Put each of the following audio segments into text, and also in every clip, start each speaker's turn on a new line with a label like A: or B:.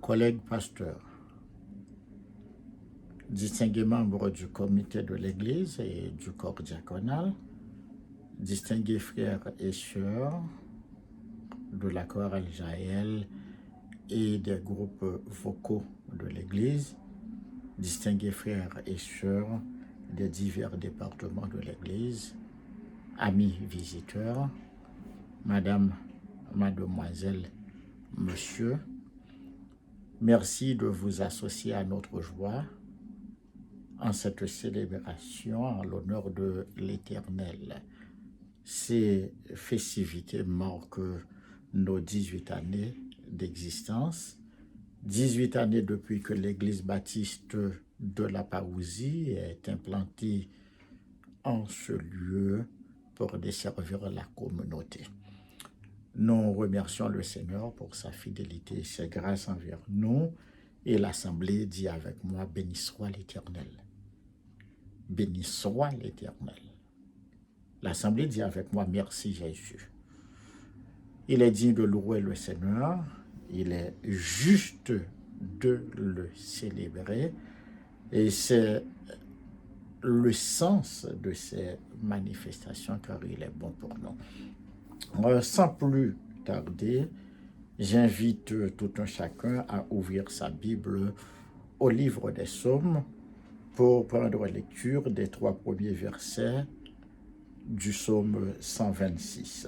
A: collègues pasteurs, distingués membres du comité de l'Église et du corps diaconal, distingués frères et sœurs de la chorale Jaël et des groupes vocaux de l'Église, distingués frères et sœurs des divers départements de l'Église, amis visiteurs, madame, mademoiselle, monsieur, merci de vous associer à notre joie en cette célébration en l'honneur de l'Éternel. Ces festivités marquent nos 18 années d'existence, 18 années depuis que l'Église baptiste de la Paousie est implantée en ce lieu pour desservir la communauté. Nous remercions le Seigneur pour sa fidélité et ses grâces envers nous, et l'Assemblée dit avec moi, béni soit l'Éternel. Béni soit l'Éternel. L'Assemblée dit avec moi, merci Jésus. Il est digne de louer le Seigneur, il est juste de le célébrer, et c'est le sens de ces manifestations car il est bon pour nous. Sans plus tarder, j'invite tout un chacun à ouvrir sa Bible au livre des Psaumes pour prendre lecture des 3 premiers versets du psaume 126.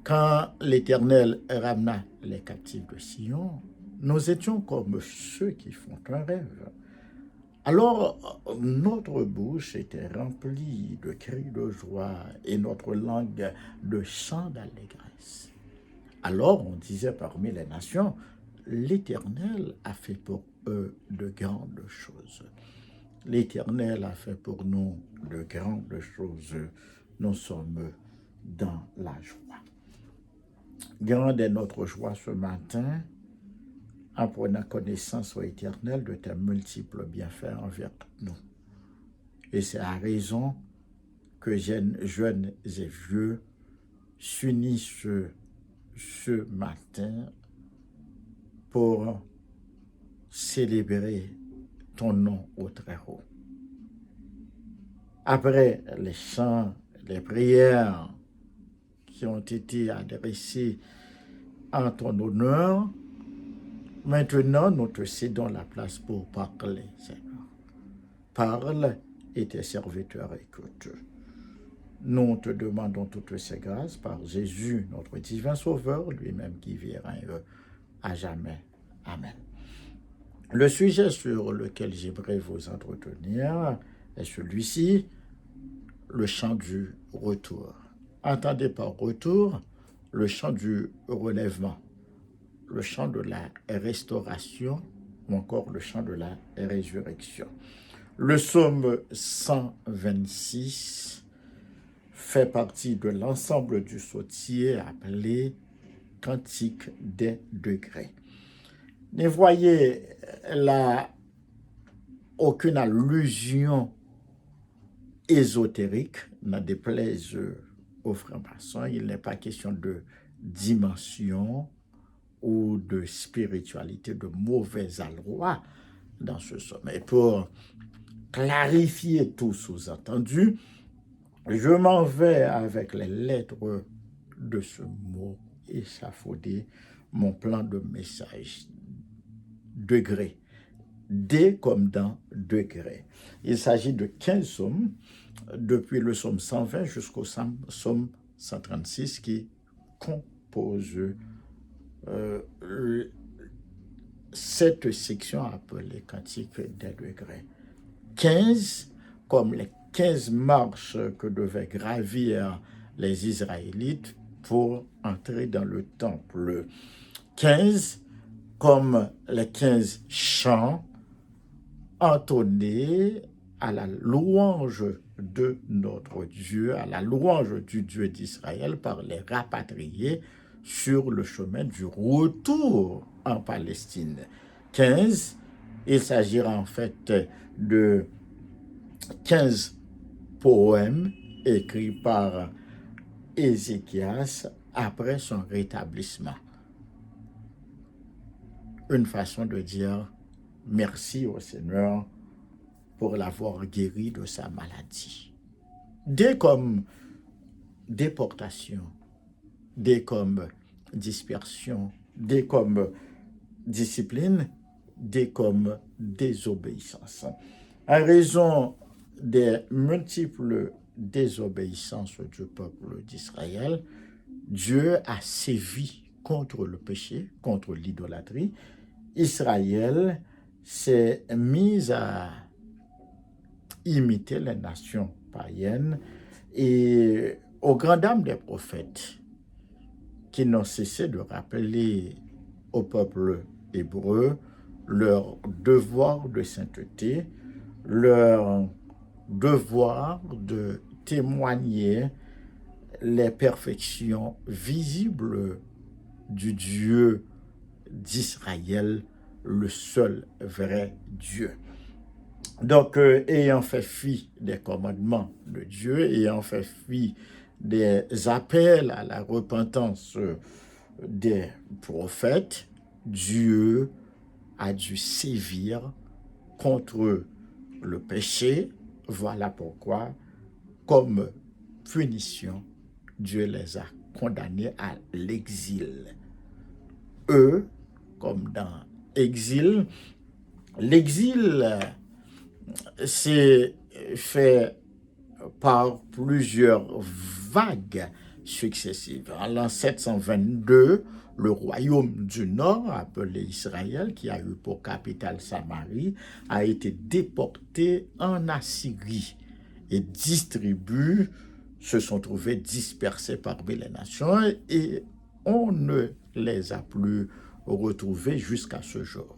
A: Quand l'Éternel ramena les captifs de Sion, nous étions comme ceux qui font un rêve. Alors notre bouche était remplie de cris de joie et notre langue de chants d'allégresse. Alors on disait parmi les nations, l'Éternel a fait pour eux de grandes choses. L'Éternel a fait pour nous de grandes choses. Nous sommes dans la joie. Grande est notre joie ce matin en prenant connaissance, ô Éternel, de tes multiples bienfaits envers nous. Et c'est à raison que jeunes et vieux s'unissent ce matin pour célébrer ton nom au très haut. Après les chants, les prières qui ont été adressées en ton honneur, maintenant nous te cédons la place pour parler, Seigneur. Parle et tes serviteurs écoutent. Nous te demandons toutes ces grâces par Jésus, notre divin Sauveur, lui-même qui vit et règne à jamais. Amen. Le sujet sur lequel j'aimerais vous entretenir est celui-ci, le chant du retour. Entendez par retour le chant du relèvement, le chant de la restauration ou encore le chant de la résurrection. Le psaume 126 fait partie de l'ensemble du psautier appelé Cantique des degrés. Ne voyez là aucune allusion ésotérique, n'en déplaise aux francs-maçons. Il n'est pas question de dimension ou de spiritualité de mauvais aloi dans ce sommet. Pour clarifier tout sous-entendu, je m'en vais avec les lettres de ce mot échafaudé, mon plan de message. Degré. D comme dans degré. Il s'agit de 15 psaumes, depuis le psaume 120 jusqu'au psaume 136 qui composent cette section appelée Cantique des degrés. 15 comme les 15 marches que devaient gravir les Israélites pour entrer dans le temple. 15 comme les 15 chants entonnés à la louange de notre Dieu, à la louange du Dieu d'Israël par les rapatriés sur le chemin du retour en Palestine. 15, il s'agira en fait de 15 poèmes écrits par Ézéchias après son rétablissement. une façon de dire merci au Seigneur pour l'avoir guéri de sa maladie. D comme déportation, D comme dispersion, D comme discipline, D comme désobéissance. En raison des multiples désobéissances du peuple d'Israël, Dieu a sévi contre le péché, contre l'idolâtrie. Israël s'est mis à imiter les nations païennes et aux grandes dames des prophètes qui n'ont cessé de rappeler au peuple hébreu leur devoir de sainteté, leur devoir de témoigner les perfections visibles du Dieu d'Israël, le seul vrai Dieu. Donc, ayant fait fi des commandements de Dieu, ayant fait fi des appels à la repentance des prophètes, Dieu a dû sévir contre le péché. Voilà pourquoi, comme punition, Dieu les a condamnés à l'exil. Eux, comme dans exil, l'exil s'est fait par plusieurs vagues successives. En l'an 722, le royaume du Nord, appelé Israël, qui a eu pour capitale Samarie, a été déporté en Assyrie et distribus se sont trouvés dispersés parmi les nations et on ne les a plus retrouvés jusqu'à ce jour.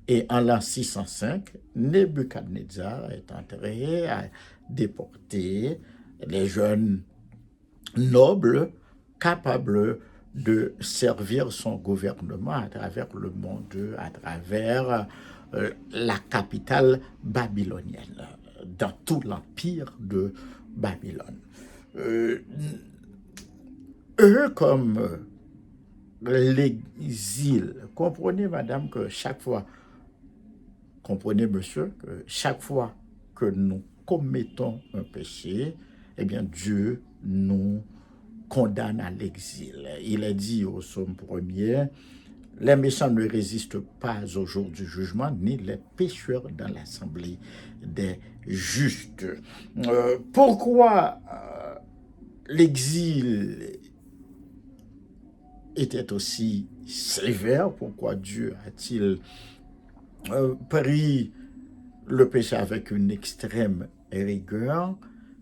A: Et en l'an 605, Nebuchadnezzar est entré à déporter les jeunes nobles capables de servir son gouvernement à travers le monde, à travers la capitale babylonienne, dans tout l'empire de Babylone. Eux, comme l'exil, comprenez, madame, que chaque fois, comprenez, monsieur, que chaque fois que nous commettons un péché, eh bien, Dieu nous condamne à l'exil. Il est dit au psaume 1er, les méchants ne résistent pas au jour du jugement, ni les pécheurs dans l'assemblée des justes. Pourquoi l'exil était aussi sévère? Pourquoi Dieu a-t-il pris le péché avec une extrême rigueur?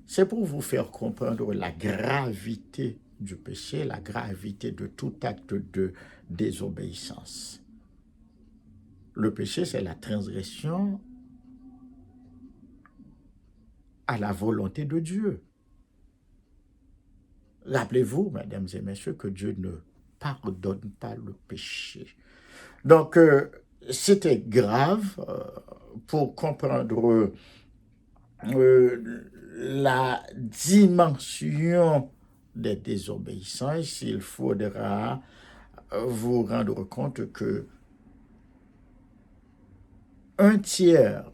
A: C'est pour vous faire comprendre la gravité du péché, la gravité de tout acte de désobéissance. Le péché, c'est la transgression à la volonté de Dieu. Rappelez-vous, mesdames et messieurs, que Dieu ne pardonne pas le péché. Donc, c'était grave pour comprendre la dimension des désobéissances. Il faudra vous rendre compte que un tiers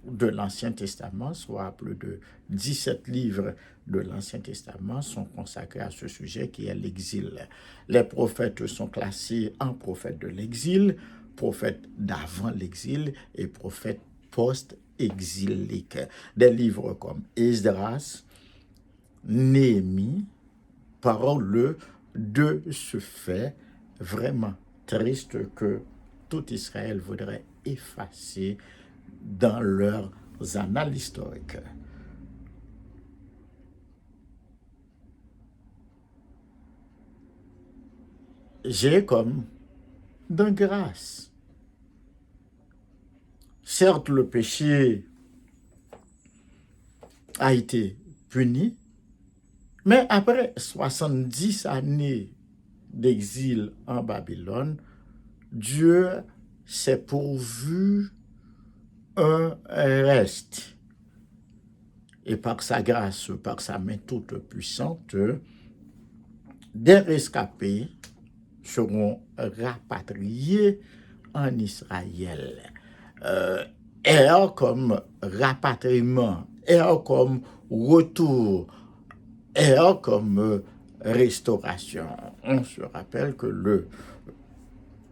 A: de l'Ancien Testament, soit plus de 17 livres de l'Ancien Testament, sont consacrés à ce sujet qui est l'exil. Les prophètes sont classés en prophètes de l'exil, prophètes d'avant l'exil et prophètes post-exiliques. Des livres comme Esdras, Néhémie parlent de ce fait vraiment triste que tout Israël voudrait effacer dans leurs annales historiques. J'ai comme de grâce. Certes, le péché a été puni, mais après 70 années d'exil en Babylone, Dieu s'est pourvu un reste. Et par sa grâce, par sa main toute puissante, des rescapés seront rapatriés en Israël. R comme rapatriement, R comme retour, R comme restauration. On se rappelle que le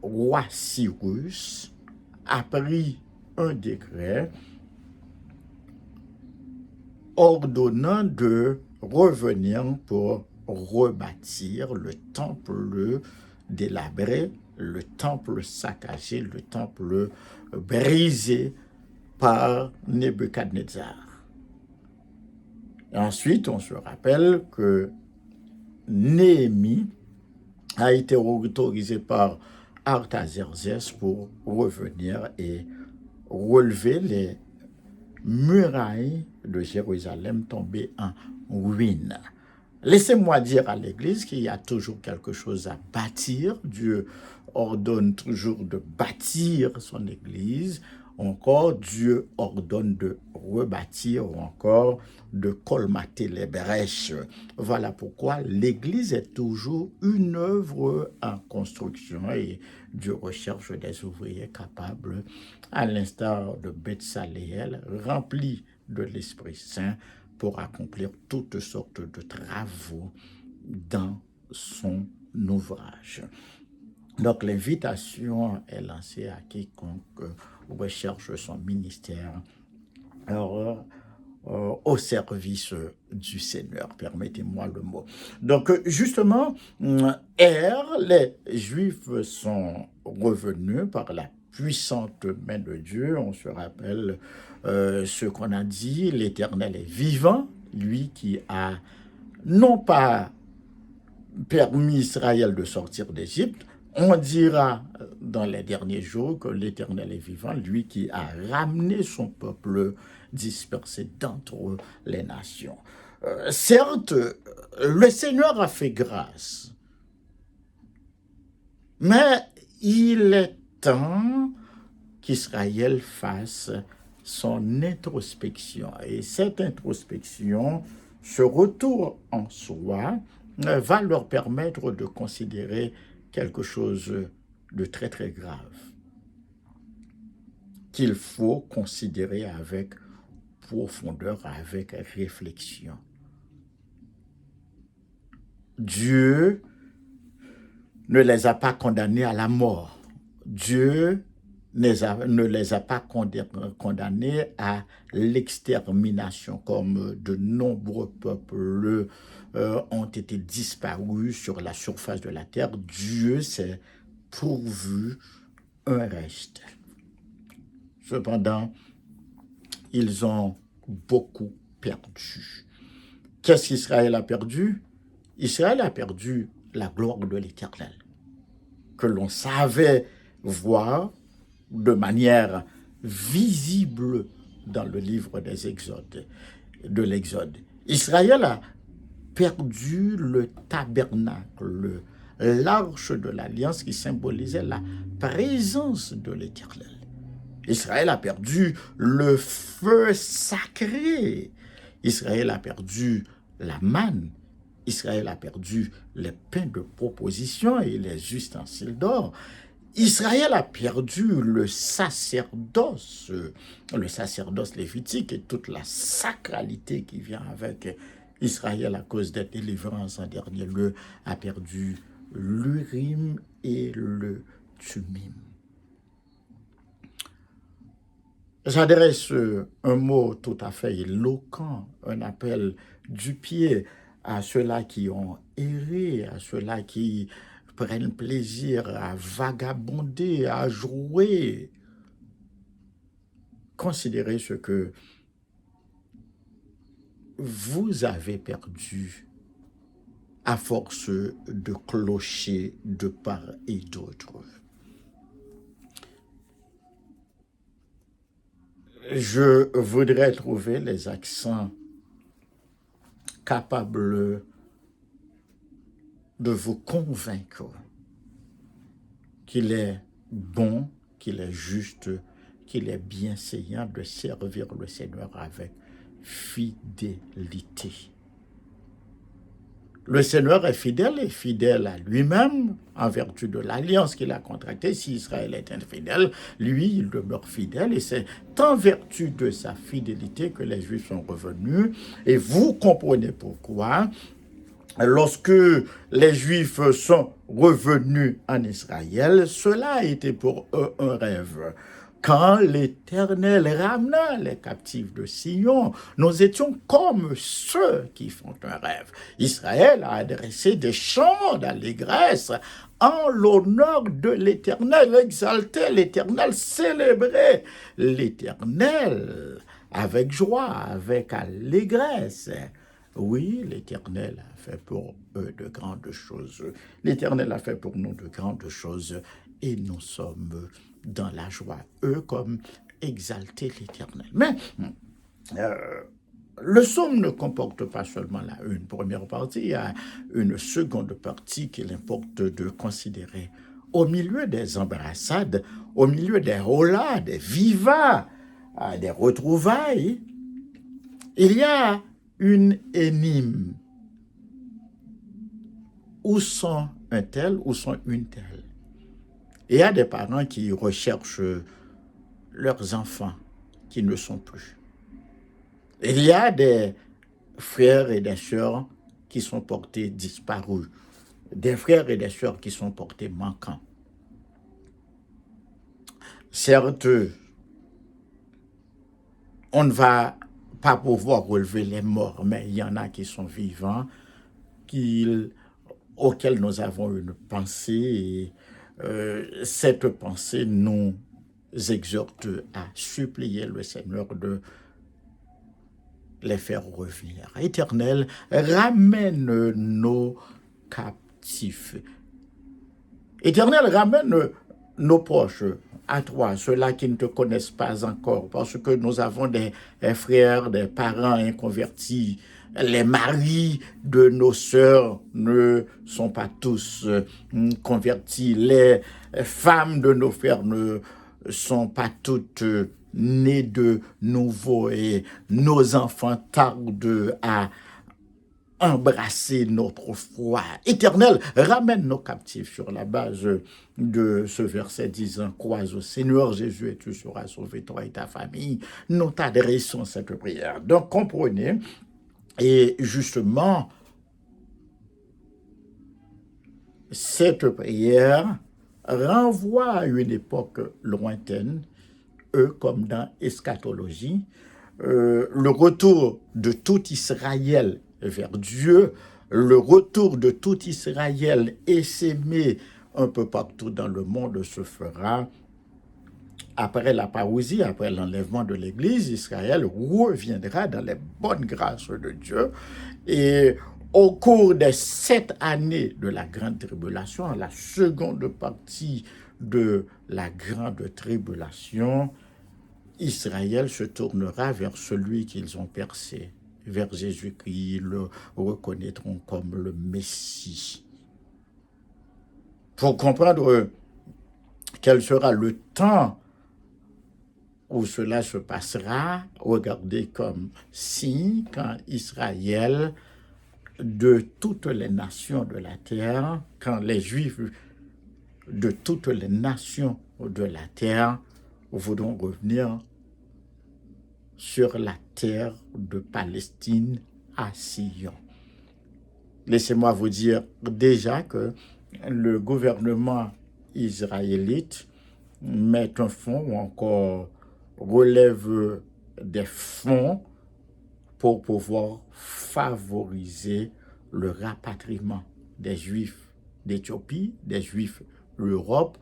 A: roi Cyrus a pris un décret ordonnant de revenir pour rebâtir le temple délabré, le temple saccagé, le temple brisé par Nebuchadnezzar. Et ensuite, on se rappelle que Néhémie a été autorisé par Artaxerxès pour revenir et relever les murailles de Jérusalem tombées en ruine. Laissez-moi dire à l'Église qu'il y a toujours quelque chose à bâtir. Dieu ordonne toujours de bâtir son Église. Encore, Dieu ordonne de rebâtir ou encore de colmater les brèches. Voilà pourquoi l'Église est toujours une œuvre en construction et Dieu recherche des ouvriers capables, à l'instar de Betsaléel, remplis de l'Esprit Saint pour accomplir toutes sortes de travaux dans son ouvrage. Donc l'invitation est lancée à quiconque recherche son ministère au service du Seigneur, permettez-moi le mot. Donc justement, les Juifs sont revenus par la puissante main de Dieu. On se rappelle ce qu'on a dit, l'Éternel est vivant, lui qui a non pas permis Israël de sortir d'Égypte. On dira dans les derniers jours que l'Éternel est vivant, lui qui a ramené son peuple dispersé d'entre les nations. Certes, le Seigneur a fait grâce, mais il est temps qu'Israël fasse son introspection. Et cette introspection, ce retour en soi, va leur permettre de considérer quelque chose de très très grave qu'il faut considérer avec profondeur, avec réflexion. Dieu ne les a pas condamnés à la mort. Dieu ne les a pas condamnés à l'extermination, comme de nombreux peuples ont été disparus sur la surface de la terre. Dieu s'est pourvu un reste. Cependant, ils ont beaucoup perdu. Qu'est-ce qu'Israël a perdu? Israël a perdu la gloire de l'Éternel, que l'on savait voir de manière visible dans le livre des Exodes, de l'Exode. Israël a perdu le tabernacle, l'arche de l'alliance qui symbolisait la présence de l'Éternel. Israël a perdu le feu sacré. Israël a perdu la manne. Israël a perdu les pains de proposition et les ustensiles d'or. Israël a perdu le sacerdoce lévitique et toute la sacralité qui vient avec. Israël, à cause des délivrances en dernier lieu, a perdu l'Urim et le Thummim. J'adresse un mot tout à fait éloquent, un appel du pied à ceux-là qui ont erré, à ceux-là qui prennent plaisir à vagabonder, à jouer. Considérez ce que vous avez perdu à force de clocher de part et d'autre. Je voudrais trouver les accents capables de vous convaincre qu'il est bon, qu'il est juste, qu'il est bienséant de servir le Seigneur avec fidélité. Le Seigneur est fidèle à lui-même en vertu de l'alliance qu'il a contractée. Si Israël est infidèle, lui, il demeure fidèle et c'est en vertu de sa fidélité que les Juifs sont revenus. Et vous comprenez pourquoi, lorsque les Juifs sont revenus en Israël, cela a été pour eux un rêve. Quand l'Éternel ramena les captifs de Sion, nous étions comme ceux qui font un rêve. Israël a adressé des chants d'allégresse en l'honneur de l'Éternel, exalté l'Éternel, célébré l'Éternel avec joie, avec allégresse. Oui, l'Éternel a fait pour eux de grandes choses. L'Éternel a fait pour nous de grandes choses et nous sommes dans la joie, eux comme exalter l'Éternel. Mais le psaume ne comporte pas seulement une première partie, il y a une seconde partie qu'il importe de considérer. Au milieu des embrassades, au milieu des holas, des vivas, des retrouvailles, il y a une énigme. Où sont un tel, où sont une telle? Et il y a des parents qui recherchent leurs enfants qui ne sont plus. Il y a des frères et des sœurs qui sont portés disparus, des frères et des sœurs qui sont portés manquants. Certes, on ne va pas pouvoir relever les morts, mais il y en a qui sont vivants, auxquels nous avons une pensée, et cette pensée nous exhorte à supplier le Seigneur de les faire revenir. Éternel, ramène nos captifs. Éternel, ramène nos proches à toi, ceux-là qui ne te connaissent pas encore, parce que nous avons des frères, des parents inconvertis. Les maris de nos sœurs ne sont pas tous convertis. Les femmes de nos frères ne sont pas toutes nées de nouveau et nos enfants tardent à embrasser notre foi. Éternel, ramène nos captifs sur la base de ce verset disant « Crois au Seigneur Jésus et tu seras sauvé, toi et ta famille ». Nous t'adressons cette prière. Donc comprenez, et justement, cette prière renvoie à une époque lointaine, comme dans eschatologie, le retour de tout Israël vers Dieu, le retour de tout Israël essaimé un peu partout dans le monde se fera après la parousie, après l'enlèvement de l'Église. Israël reviendra dans les bonnes grâces de Dieu et au cours des 7 années de la grande tribulation, la seconde partie de la grande tribulation, Israël se tournera vers celui qu'ils ont percé, vers Jésus-Christ. Ils le reconnaîtront comme le Messie. Pour comprendre quel sera le temps où cela se passera, regardez comme si, quand Israël, de toutes les nations de la terre, quand les Juifs de toutes les nations de la terre voudront revenir sur la terre de Palestine à Sion. Laissez-moi vous dire déjà que le gouvernement israélite met un fonds ou encore relève des fonds pour pouvoir favoriser le rapatriement des Juifs d'Éthiopie, des Juifs d'Europe,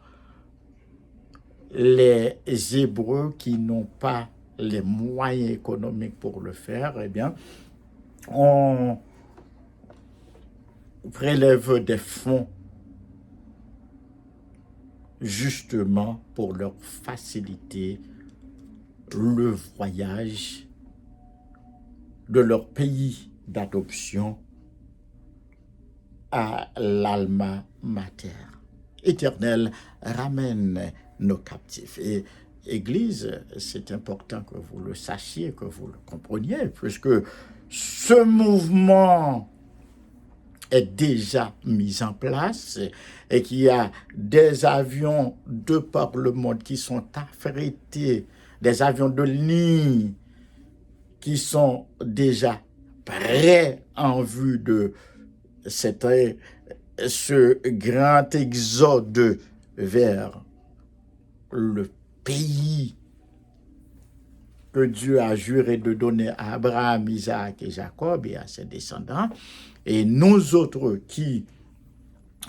A: les Hébreux qui n'ont pas les moyens économiques pour le faire, eh bien, on prélève des fonds justement pour leur faciliter le voyage de leur pays d'adoption à l'alma mater. Éternel, ramène nos captifs. Et Église, c'est important que vous le sachiez, que vous le compreniez, puisque ce mouvement est déjà mise en place et qu'il y a des avions de par le monde qui sont affrétés, des avions de ligne qui sont déjà prêts en vue de ce grand exode vers le pays que Dieu a juré de donner à Abraham, Isaac et Jacob et à ses descendants. Et nous autres qui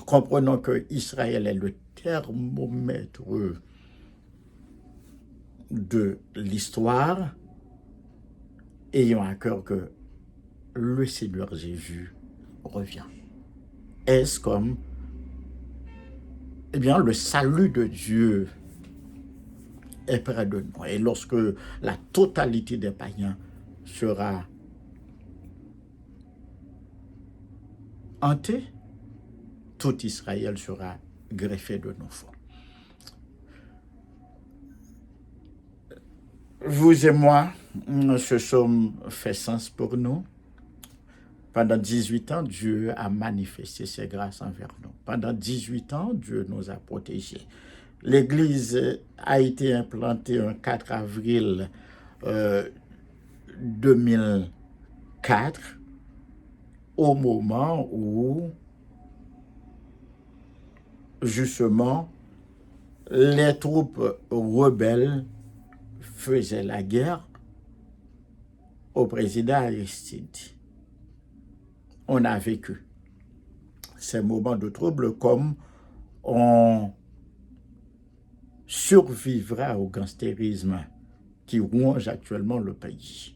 A: comprenons que Israël est le thermomètre de l'histoire, ayons à cœur que le Seigneur Jésus revient. Est-ce comme, le salut de Dieu est près de nous. Et lorsque la totalité des païens sera hantée, tout Israël sera greffé de nouveau. Vous et moi, ce psaume fait sens pour nous. Pendant 18 ans, Dieu a manifesté ses grâces envers nous. Pendant 18 ans, Dieu nous a protégés. L'Église a été implantée le 4 avril 2004, au moment où, justement, les troupes rebelles faisaient la guerre au président Aristide. On a vécu ces moments de trouble comme on survivra au gangstérisme qui ronge actuellement le pays.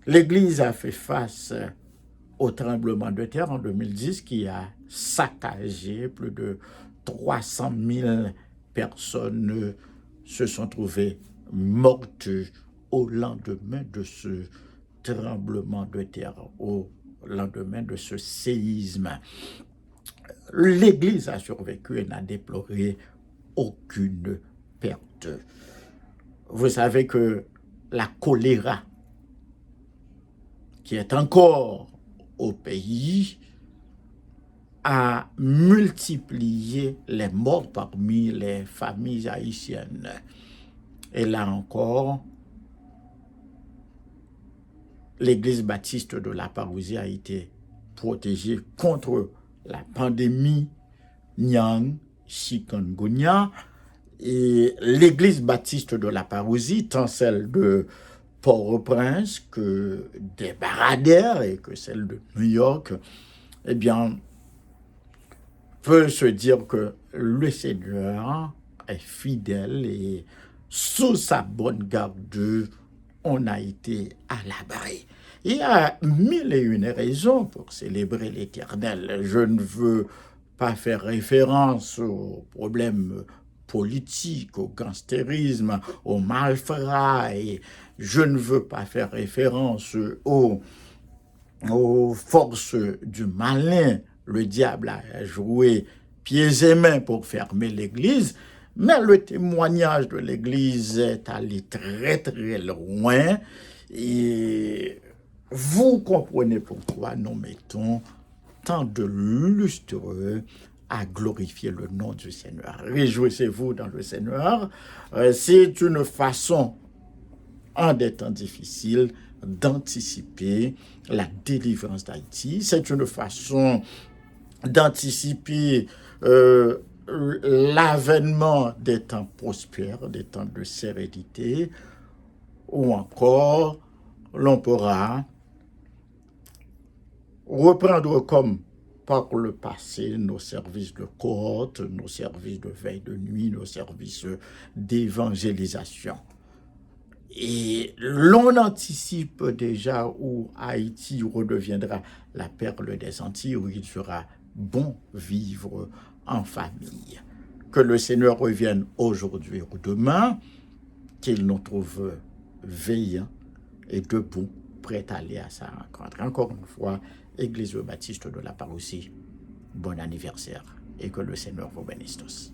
A: L'Église a fait face au tremblement de terre en 2010 qui a saccagé plus de 300 000 personnes se sont trouvées mortes au lendemain de ce tremblement de terre, au lendemain de ce séisme. L'Église a survécu et n'a déploré aucune perte. Vous savez que la choléra, qui est encore au pays, a multiplié les morts parmi les familles haïtiennes. Et là encore, l'Église baptiste de la Parousie a été protégée contre la pandémie Nyang Chikungunya. Et l'Église baptiste de la Parousie, tant celle de Port-au-Prince que des Baradères et que celle de New York, peut se dire que le Seigneur est fidèle et sous sa bonne garde, on a été à l'abri. Il y a 1001 raisons pour célébrer l'Éternel. Je ne veux pas faire référence aux problèmes politiques, au gangstérisme, au malfrat, et je ne veux pas faire référence aux forces du malin. Le diable a joué pieds et mains pour fermer l'Église, mais le témoignage de l'Église est allé très très loin et vous comprenez pourquoi nous mettons tant de lustre à glorifier le nom du Seigneur. Réjouissez-vous dans le Seigneur. C'est une façon, en des temps difficiles, d'anticiper la délivrance d'Haïti. C'est une façon d'anticiper l'avènement des temps prospères, des temps de sérénité, ou encore l'on pourra reprendre comme par le passé nos services de cohorte, nos services de veille de nuit, nos services d'évangélisation. Et l'on anticipe déjà où Haïti redeviendra la perle des Antilles, où il sera bon vivre en famille. Que le Seigneur revienne aujourd'hui ou demain, qu'il nous trouve veillants et debout, prêts à aller à sa rencontre. Encore une fois, Église baptiste de la Parousie, bon anniversaire et que le Seigneur vous bénisse tous.